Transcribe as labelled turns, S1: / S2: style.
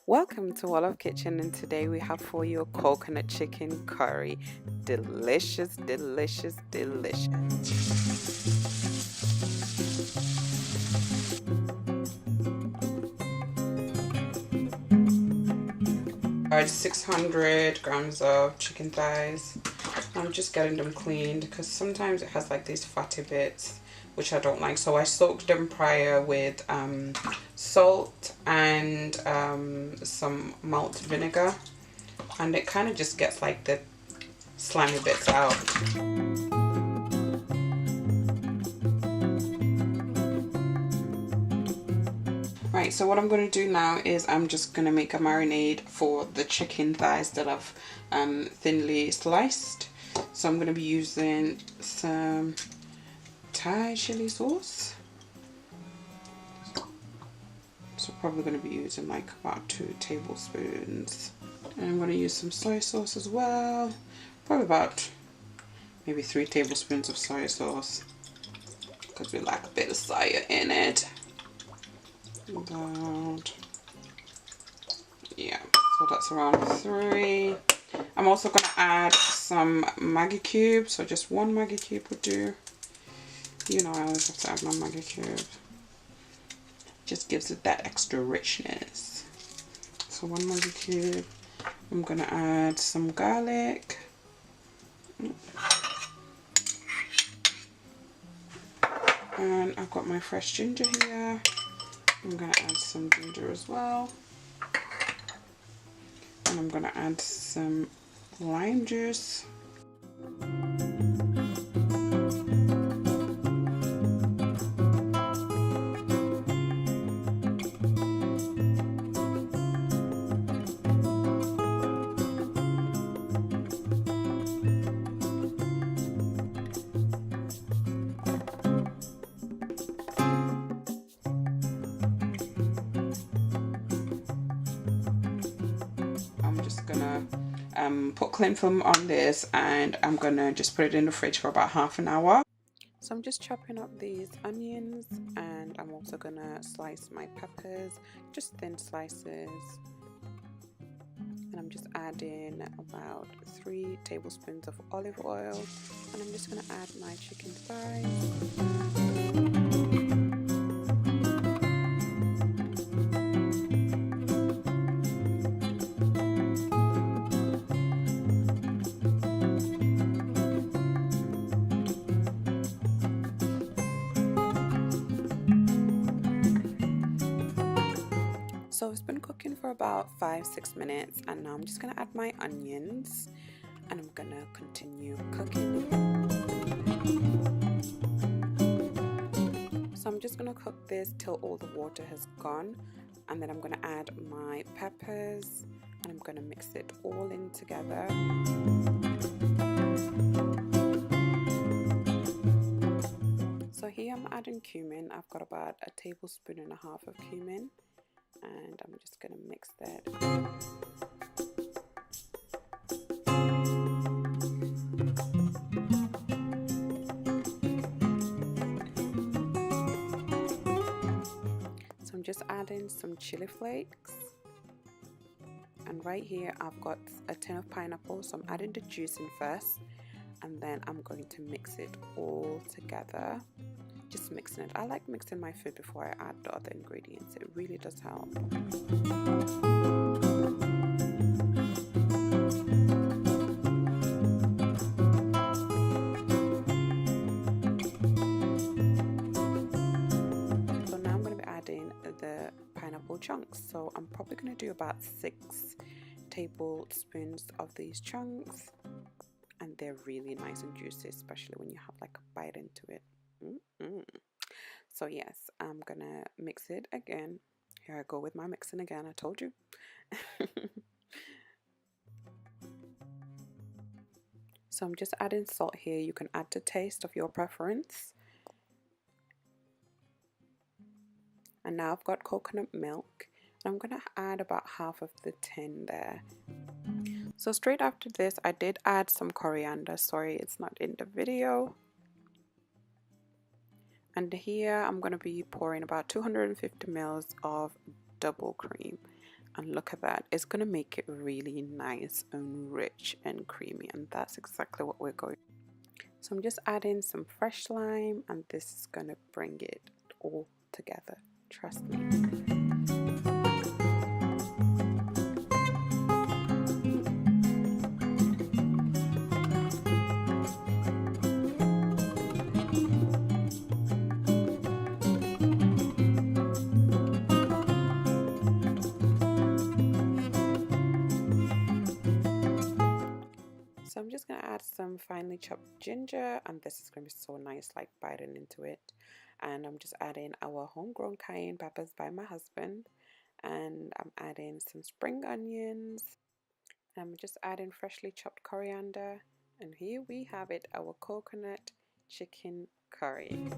S1: Welcome to Wollof Kitchen, and today we have for you a coconut chicken curry. Delicious, delicious, delicious. Alright, 600 grams of chicken thighs. I'm just getting them cleaned because sometimes it has like these fatty bits which I don't like, so I soaked them prior with salt and some malt vinegar, and it kind of just gets like the slimy bits out. Right, so what I'm going to do now is I'm just going to make a marinade for the chicken thighs that I've thinly sliced. So I'm going to be using some Thai chili sauce. So probably going to be using like about 2 tablespoons. And I'm going to use some soy sauce as well. Probably about maybe 3 tablespoons of soy sauce, because we like a bit of soya in it. Yeah, so that's around 3. I'm also going to add some maggi cubes, so just 1 maggi cube would do. You know, I always have to add my maggi cube. Just gives it that extra richness. So 1 maggi cube. I'm going to add some garlic. And I've got my fresh ginger here. I'm going to add some ginger as well. And I'm going to add some lime juice. Gonna put cling film on this, and I'm gonna just put it in the fridge for about half an hour. So I'm just chopping up these onions, and I'm also gonna slice my peppers, just thin slices, and I'm just adding about 3 tablespoons of olive oil, and I'm just gonna add my chicken thighs. So it's been cooking for about 5-6 minutes, and now I'm just gonna add my onions, and I'm gonna continue cooking. So I'm just gonna cook this till all the water has gone, and then I'm gonna add my peppers, and I'm gonna mix it all in together. So here I'm adding cumin. I've got about 1.5 tablespoons of cumin, and I'm just gonna mix that. So I'm just adding some chili flakes, and right here I've got a tin of pineapple, so I'm adding the juice in first, and then I'm going to mix it all together. Just mixing it. I like mixing my food before I add the other ingredients. It really does help. So now I'm going to be adding the pineapple chunks. So I'm probably going to do about 6 tablespoons of these chunks, and they're really nice and juicy, especially when you have like a bite into it. So yes, I'm gonna mix it again. Here I go with my mixing again, I told you. So I'm just adding salt here. You can add to taste of your preference. And now I've got coconut milk. I'm gonna add about half of the tin there. So straight after this, I did add some coriander. Sorry, it's not in the video. And here I'm going to be pouring about 250 ml of double cream. And look at that, it's going to make it really nice and rich and creamy, and that's exactly what we're going. So I'm just adding some fresh lime, and this is going to bring it all together, trust me. So I'm just going to add some finely chopped ginger, and this is going to be so nice, like biting into it. And I'm just adding our homegrown cayenne peppers by my husband, and I'm adding some spring onions. I'm just adding freshly chopped coriander, and here we have it, our coconut chicken curry.